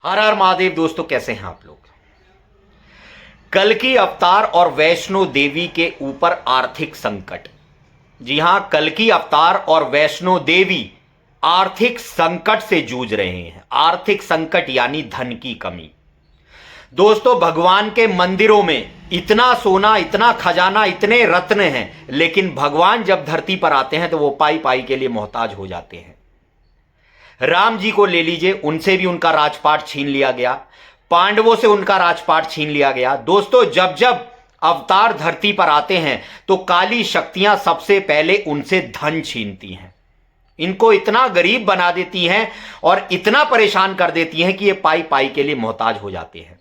हर हर महादेव। दोस्तों कैसे हैं आप लोग। कल्कि अवतार और वैष्णो देवी के ऊपर आर्थिक संकट। जी हां, कल्कि अवतार और वैष्णो देवी आर्थिक संकट से जूझ रहे हैं। आर्थिक संकट यानी धन की कमी। दोस्तों, भगवान के मंदिरों में इतना सोना, इतना खजाना, इतने रत्न हैं, लेकिन भगवान जब धरती पर आते हैं तो वो पाई पाई के लिए मोहताज हो जाते हैं। राम जी को ले लीजिए, उनसे भी उनका राजपाट छीन लिया गया। पांडवों से उनका राजपाट छीन लिया गया। दोस्तों, जब जब अवतार धरती पर आते हैं तो काली शक्तियां सबसे पहले उनसे धन छीनती हैं, इनको इतना गरीब बना देती हैं और इतना परेशान कर देती हैं कि ये पाई पाई के लिए मोहताज हो जाते हैं।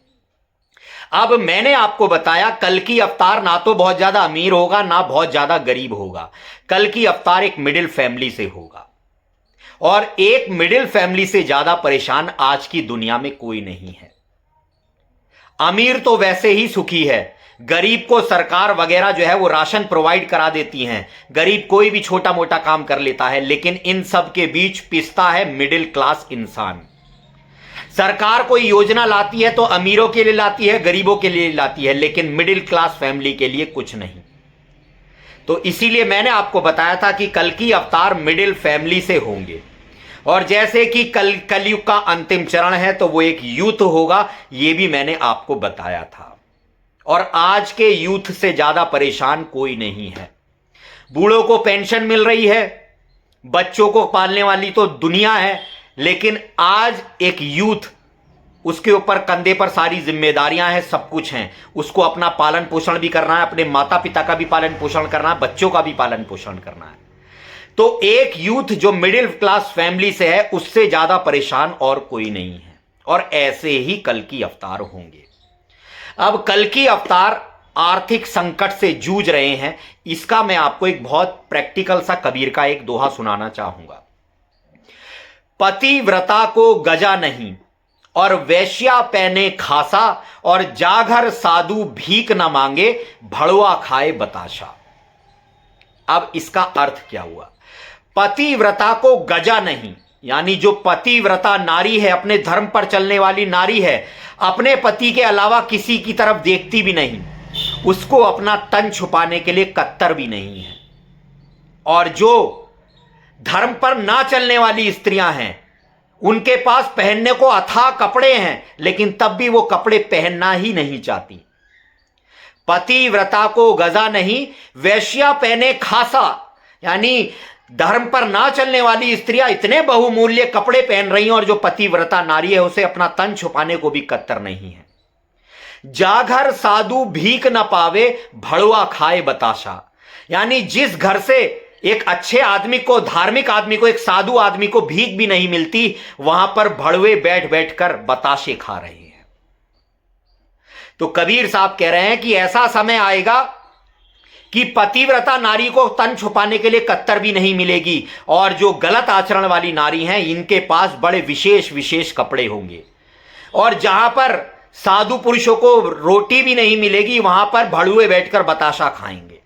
अब मैंने आपको बताया, कल्कि अवतार ना तो बहुत ज्यादा अमीर होगा, ना बहुत ज्यादा गरीब होगा। कल्कि अवतार एक मिडिल फैमिली से होगा, और एक मिडिल फैमिली से ज्यादा परेशान आज की दुनिया में कोई नहीं है। अमीर तो वैसे ही सुखी है, गरीब को सरकार वगैरह जो है वो राशन प्रोवाइड करा देती हैं, गरीब कोई भी छोटा मोटा काम कर लेता है। लेकिन इन सब के बीच पिसता है मिडिल क्लास इंसान। सरकार कोई योजना लाती है तो अमीरों के लिए लाती है, गरीबों के लिए लाती है, लेकिन मिडिल क्लास फैमिली के लिए कुछ नहीं। तो इसीलिए मैंने आपको बताया था कि कल्कि अवतार मिडिल फैमिली से होंगे, और जैसे कि कलयुग का अंतिम चरण है तो वो एक यूथ होगा, ये भी मैंने आपको बताया था। और आज के यूथ से ज्यादा परेशान कोई नहीं है। बूढ़ों को पेंशन मिल रही है, बच्चों को पालने वाली तो दुनिया है, लेकिन आज एक यूथ, उसके ऊपर कंधे पर सारी जिम्मेदारियां हैं, सब कुछ हैं। उसको अपना पालन पोषण भी करना है, अपने माता पिता का भी पालन पोषण करना है, बच्चों का भी पालन पोषण करना है। तो एक यूथ जो मिडिल क्लास फैमिली से है, उससे ज्यादा परेशान और कोई नहीं है। और ऐसे ही कल्कि अवतार होंगे। अब कल्कि अवतार आर्थिक संकट से जूझ रहे हैं, इसका मैं आपको एक बहुत प्रैक्टिकल सा कबीर का एक दोहा सुनाना चाहूंगा। पतिव्रता को गजा नहीं और वेश्या पहने खासा, और जाघर साधु भीख न मांगे, भड़वा खाए बताशा। अब इसका अर्थ क्या हुआ। पतिव्रता को गजा नहीं, यानी जो पतिव्रता नारी है, अपने धर्म पर चलने वाली नारी है, अपने पति के अलावा किसी की तरफ देखती भी नहीं, उसको अपना तन छुपाने के लिए कत्तर भी नहीं है। और जो धर्म पर ना चलने वाली स्त्रियां हैं, उनके पास पहनने को अथाह कपड़े हैं, लेकिन तब भी वो कपड़े पहनना ही नहीं चाहती। पतिव्रता को गजा नहीं, वेश्या पहने खासा, यानी धर्म पर ना चलने वाली स्त्रियां इतने बहुमूल्य कपड़े पहन रही हैं, और जो पतिव्रता नारी है उसे अपना तन छुपाने को भी कत्तर नहीं है। जाघर साधु भीख न पावे, भड़वा खाए बताशा, यानी जिस घर से एक अच्छे आदमी को, धार्मिक आदमी को, एक साधु आदमी को भीख भी नहीं मिलती, वहां पर भड़वे बैठ बैठकर बताशे खा रहे हैं। तो कबीर साहब कह रहे हैं कि ऐसा समय आएगा कि पतिव्रता नारी को तन छुपाने के लिए कत्तर भी नहीं मिलेगी, और जो गलत आचरण वाली नारी हैं, इनके पास बड़े विशेष विशेष कपड़े होंगे। और जहां पर साधु पुरुषों को रोटी भी नहीं मिलेगी, वहां पर भड़ुए बैठकर बताशा खाएंगे।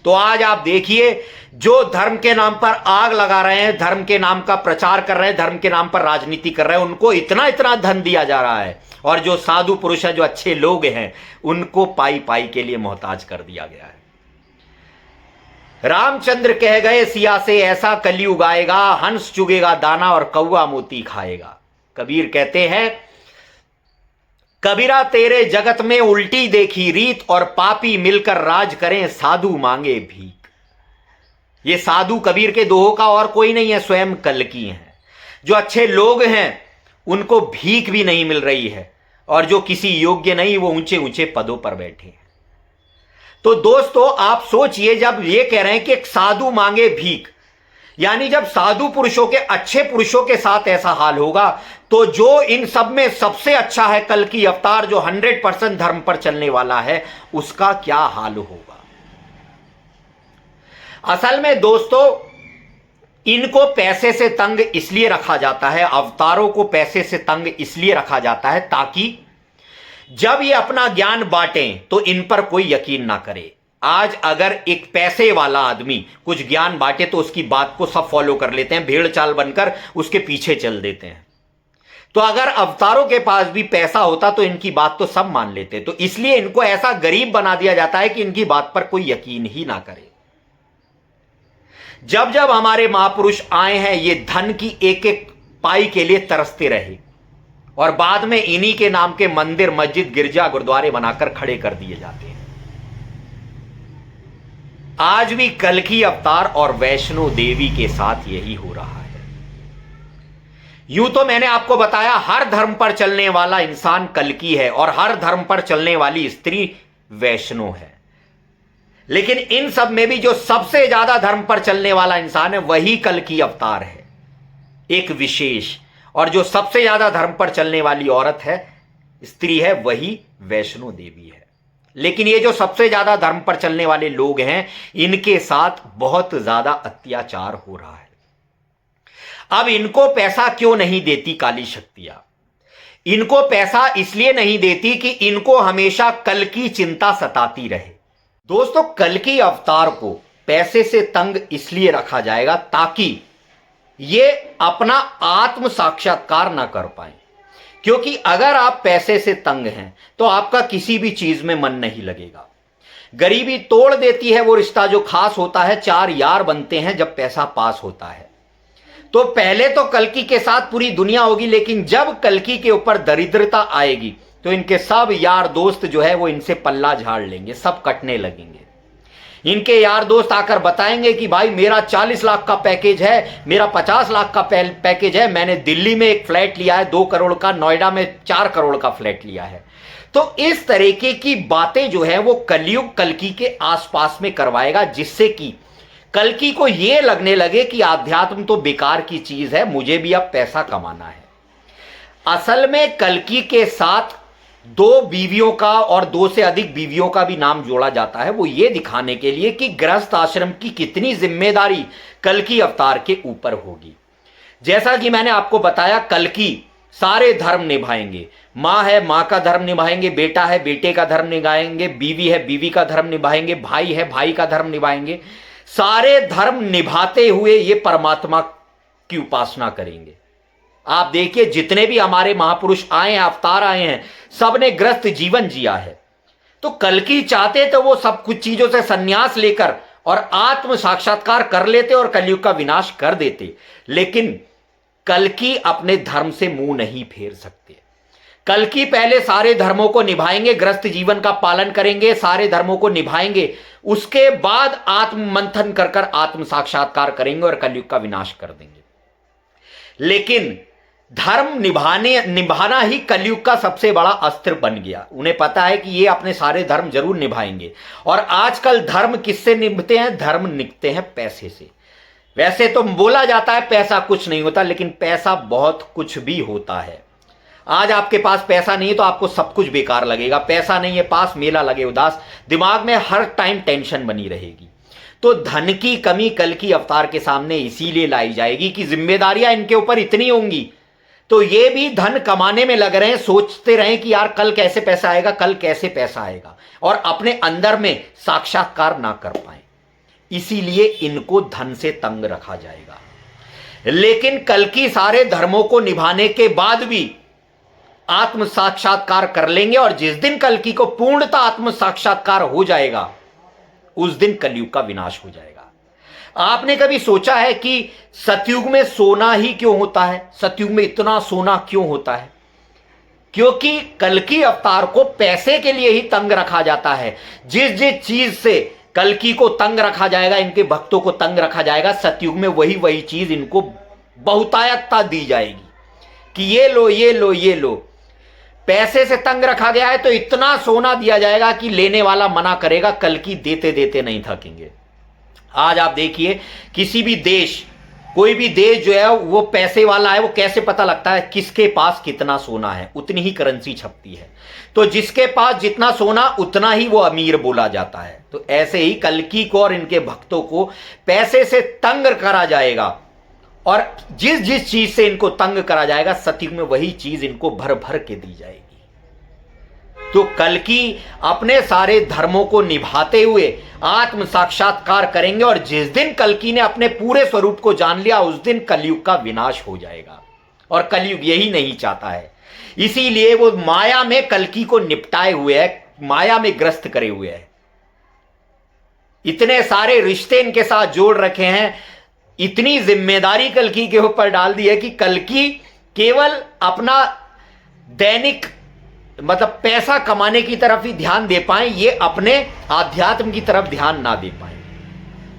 तो आज आप देखिए, जो धर्म के नाम पर आग लगा रहे हैं, धर्म के नाम का प्रचार कर रहे हैं, धर्म के नाम पर राजनीति कर रहे हैं, उनको इतना इतना धन दिया जा रहा है, और जो साधु पुरुष है, जो अच्छे लोग हैं, उनको पाई पाई के लिए मोहताज कर दिया गया है। रामचंद्र कह गए सिया से, ऐसा कलयुग आएगा, हंस चुगेगा दाना और कौवा मोती खाएगा। कबीर कहते हैं, कबीरा तेरे जगत में उल्टी देखी रीत, और पापी मिलकर राज करें, साधु मांगे भीख। ये साधु कबीर के दोहों का और कोई नहीं है, स्वयं कल्कि हैं। जो अच्छे लोग हैं उनको भीख भी नहीं मिल रही है, और जो किसी योग्य नहीं, वो ऊंचे ऊंचे पदों पर बैठे हैं। तो दोस्तों, आप सोचिए, जब ये कह रहे हैं कि एक साधु मांगे भीख, यानी जब साधु पुरुषों के, अच्छे पुरुषों के साथ ऐसा हाल होगा, तो जो इन सब में सबसे अच्छा है, कल्कि अवतार, जो 100% धर्म पर चलने वाला है, उसका क्या हाल होगा। असल में दोस्तों, इनको पैसे से तंग इसलिए रखा जाता है, अवतारों को पैसे से तंग इसलिए रखा जाता है, ताकि जब ये अपना ज्ञान बांटें तो इन पर कोई यकीन ना करे। आज अगर एक पैसे वाला आदमी कुछ ज्ञान बांटे तो उसकी बात को सब फॉलो कर लेते हैं, भेड़ चाल बनकर उसके पीछे चल देते हैं। तो अगर अवतारों के पास भी पैसा होता तो इनकी बात तो सब मान लेते, तो इसलिए इनको ऐसा गरीब बना दिया जाता है कि इनकी बात पर कोई यकीन ही ना करे। जब जब हमारे महापुरुष आए हैं ये धन की एक एक पाई के लिए तरसते रहे और बाद में इन्हीं के नाम के मंदिर, मस्जिद, गिरजा, गुरुद्वारे बनाकर खड़े कर दिए जाते हैं। आज भी कल्कि अवतार और वैष्णो देवी के साथ यही हो रहा है। यूं तो मैंने आपको बताया हर धर्म पर चलने वाला इंसान कल्कि है और हर धर्म पर चलने वाली स्त्री वैष्णो है, लेकिन इन सब में भी जो सबसे ज्यादा धर्म पर चलने वाला इंसान है वही कल्कि अवतार है, एक विशेष। और जो सबसे ज्यादा धर्म पर चलने वाली औरत है, स्त्री है, वही वैष्णो देवी है। लेकिन ये जो सबसे ज्यादा धर्म पर चलने वाले लोग हैं, इनके साथ बहुत ज्यादा अत्याचार हो रहा है। अब इनको पैसा क्यों नहीं देती काली शक्तियां? इनको पैसा इसलिए नहीं देती कि इनको हमेशा कल की चिंता सताती रहे। दोस्तों, कल्कि अवतार को पैसे से तंग इसलिए रखा जाएगा ताकि ये अपना आत्म साक्षात्कार ना कर पाए, क्योंकि अगर आप पैसे से तंग हैं तो आपका किसी भी चीज में मन नहीं लगेगा। गरीबी तोड़ देती है वो रिश्ता जो खास होता है। चार यार बनते हैं जब पैसा पास होता है। तो पहले तो कल्कि के साथ पूरी दुनिया होगी, लेकिन जब कल्कि के ऊपर दरिद्रता आएगी तो इनके सब यार दोस्त जो है वो इनसे पल्ला झाड़ लेंगे, सब कटने लगेंगे। इनके यार दोस्त आकर बताएंगे कि भाई मेरा 40 लाख का पैकेज है, मेरा 50 लाख का पैकेज है, मैंने दिल्ली में एक फ्लैट लिया है 2 करोड़ का, नोएडा में 4 करोड़ का फ्लैट लिया है। तो इस तरीके की बातें जो है वो कलयुग कल्कि के आसपास में करवाएगा, जिससे कि कल्कि को यह लगने लगे कि आध्यात्म तो बेकार की चीज है, मुझे भी अब पैसा कमाना है। असल में कल्कि के साथ 2 बीवियों का और 2 से अधिक बीवियों का भी नाम जोड़ा जाता है, वो ये दिखाने के लिए कि गृहस्थ आश्रम की कितनी जिम्मेदारी कल्कि अवतार के ऊपर होगी। जैसा कि मैंने आपको बताया, कल्कि सारे धर्म निभाएंगे। मां है, मां का धर्म निभाएंगे, बेटा है, बेटे का धर्म निभाएंगे, बीवी है, बीवी का धर्म निभाएंगे, भाई है, भाई का धर्म निभाएंगे। सारे धर्म निभाते हुए ये परमात्मा की उपासना करेंगे। आप देखिए, जितने भी हमारे महापुरुष आए हैं, अवतार आए हैं, सबने ग्रस्त जीवन जिया है। तो कल्कि चाहते तो वो सब कुछ चीजों से संन्यास लेकर और आत्म साक्षात्कार कर लेते और कलयुग का विनाश कर देते, लेकिन कल्कि अपने धर्म से मुंह नहीं फेर सकते। कल्कि पहले सारे धर्मों को निभाएंगे, ग्रस्त जीवन का पालन करेंगे, सारे धर्मों को निभाएंगे, उसके बाद आत्म मंथन कर कर आत्म साक्षात्कार करेंगे और कलयुग का विनाश कर देंगे। लेकिन धर्म निभाना ही कलयुग का सबसे बड़ा अस्त्र बन गया। उन्हें पता है कि ये अपने सारे धर्म जरूर निभाएंगे। और आजकल धर्म किससे निभते हैं? धर्म निभते हैं पैसे से। वैसे तो बोला जाता है पैसा कुछ नहीं होता, लेकिन पैसा बहुत कुछ भी होता है। आज आपके पास पैसा नहीं है तो आपको सब कुछ बेकार लगेगा। पैसा नहीं है पास, मेला लगे उदास, दिमाग में हर टाइम टेंशन बनी रहेगी। तो धन की कमी कल्कि अवतार के सामने इसीलिए लाई जाएगी कि जिम्मेदारियां इनके ऊपर इतनी होंगी, तो ये भी धन कमाने में लग रहे हैं, सोचते रहे कि यार कल कैसे पैसा आएगा, कल कैसे पैसा आएगा, और अपने अंदर में साक्षात्कार ना कर पाए। इसीलिए इनको धन से तंग रखा जाएगा। लेकिन कल्कि सारे धर्मों को निभाने के बाद भी आत्म साक्षात्कार कर लेंगे, और जिस दिन कल्कि को पूर्णतः आत्म साक्षात्कार हो जाएगा उस दिन कलयुग का विनाश हो जाएगा। आपने कभी सोचा है कि सतयुग में सोना ही क्यों होता है? सतयुग में इतना सोना क्यों होता है? क्योंकि कल्कि अवतार को पैसे के लिए ही तंग रखा जाता है। जिस जिस चीज से कल्कि को तंग रखा जाएगा, इनके भक्तों को तंग रखा जाएगा, सतयुग में वही चीज इनको बहुतायतता दी जाएगी कि ये लो, ये लो, ये लो। पैसे से तंग रखा गया है तो इतना सोना दिया जाएगा कि लेने वाला मना करेगा, कल्कि देते देते नहीं थकेंगे। आज आप देखिए, किसी भी देश, कोई भी देश जो है वो पैसे वाला है, वो कैसे पता लगता है किसके पास कितना सोना है? उतनी ही करेंसी छपती है। तो जिसके पास जितना सोना उतना ही वो अमीर बोला जाता है। तो ऐसे ही कल्कि को और इनके भक्तों को पैसे से तंग करा जाएगा, और जिस जिस चीज से इनको तंग करा जाएगा, सतयुग में वही चीज इनको भर भर के दी जाएगी। तो कल्कि अपने सारे धर्मों को निभाते हुए आत्म साक्षात्कार करेंगे, और जिस दिन कल्कि ने अपने पूरे स्वरूप को जान लिया उस दिन कलयुग का विनाश हो जाएगा। और कलयुग यही नहीं चाहता है। इसीलिए वो माया में कल्कि को निपटाए हुए है, माया में ग्रस्त करे हुए है। इतने सारे रिश्ते इनके साथ जोड़ रखे हैं, इतनी जिम्मेदारी कल्कि के ऊपर डाल दी है कि कल्कि केवल अपना दैनिक मतलब पैसा कमाने की तरफ ही ध्यान दे पाए, ये अपने आध्यात्म की तरफ ध्यान ना दे पाए।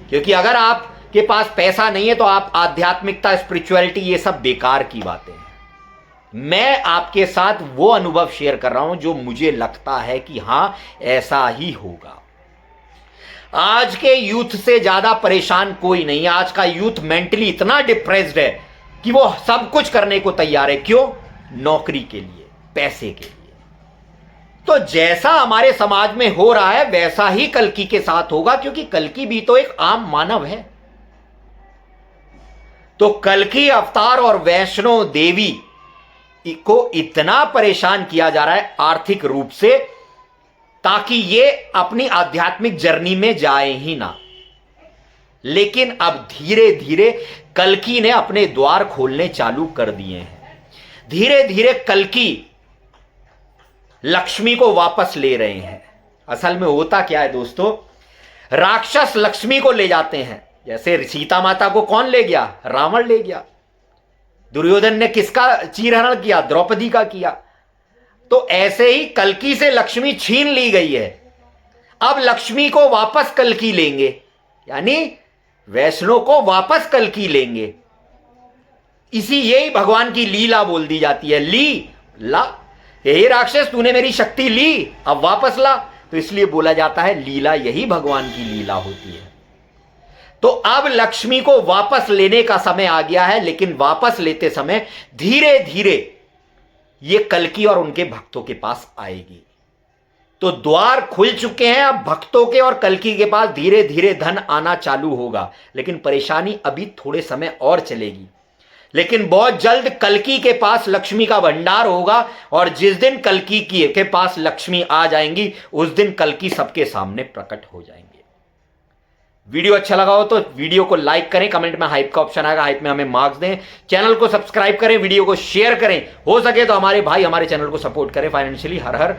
क्योंकि अगर आपके पास पैसा नहीं है तो आप आध्यात्मिकता, स्पिरिचुअलिटी, ये सब बेकार की बातें हैं। मैं आपके साथ वो अनुभव शेयर कर रहा हूं जो मुझे लगता है कि हां ऐसा ही होगा। आज के यूथ से ज्यादा परेशान कोई नहीं। आज का यूथ मेंटली इतना डिप्रेस्ड है कि वो सब कुछ करने को तैयार है। क्यों? नौकरी के लिए, पैसे के लिए। तो जैसा हमारे समाज में हो रहा है वैसा ही कल्कि के साथ होगा, क्योंकि कल्कि भी तो एक आम मानव है। तो कल्कि अवतार और वैष्णो देवी को इतना परेशान किया जा रहा है आर्थिक रूप से, ताकि ये अपनी आध्यात्मिक जर्नी में जाए ही ना। लेकिन अब धीरे धीरे कल्कि ने अपने द्वार खोलने चालू कर दिए हैं। धीरे धीरे कल्कि लक्ष्मी को वापस ले रहे हैं। असल में होता क्या है दोस्तों, राक्षस लक्ष्मी को ले जाते हैं। जैसे सीता माता को कौन ले गया? रावण ले गया। दुर्योधन ने किसका चीरहरण किया? द्रौपदी का किया। तो ऐसे ही कल्कि से लक्ष्मी छीन ली गई है। अब लक्ष्मी को वापस कल्कि लेंगे, यानी वैष्णो को वापस कल्कि लेंगे। यही भगवान की लीला बोल दी जाती है। ला, हे राक्षस, तूने मेरी शक्ति ली, अब वापस ला। तो इसलिए बोला जाता है लीला, यही भगवान की लीला होती है। तो अब लक्ष्मी को वापस लेने का समय आ गया है, लेकिन वापस लेते समय धीरे धीरे ये कल्कि और उनके भक्तों के पास आएगी। तो द्वार खुल चुके हैं, अब भक्तों के और कल्कि के पास धीरे धीरे धन आना चालू होगा। लेकिन परेशानी अभी थोड़े समय और चलेगी। लेकिन बहुत जल्द कल्कि के पास लक्ष्मी का भंडार होगा, और जिस दिन कल्कि के पास लक्ष्मी आ जाएंगी उस दिन कल्कि सबके सामने प्रकट हो जाएंगे। वीडियो अच्छा लगा हो तो वीडियो को लाइक करें, कमेंट में हाइप का ऑप्शन आएगा, हाइप में हमें मार्क्स दें, चैनल को सब्सक्राइब करें, वीडियो को शेयर करें, हो सके तो हमारे भाई हमारे चैनल को सपोर्ट करें फाइनेंशियली। हर हर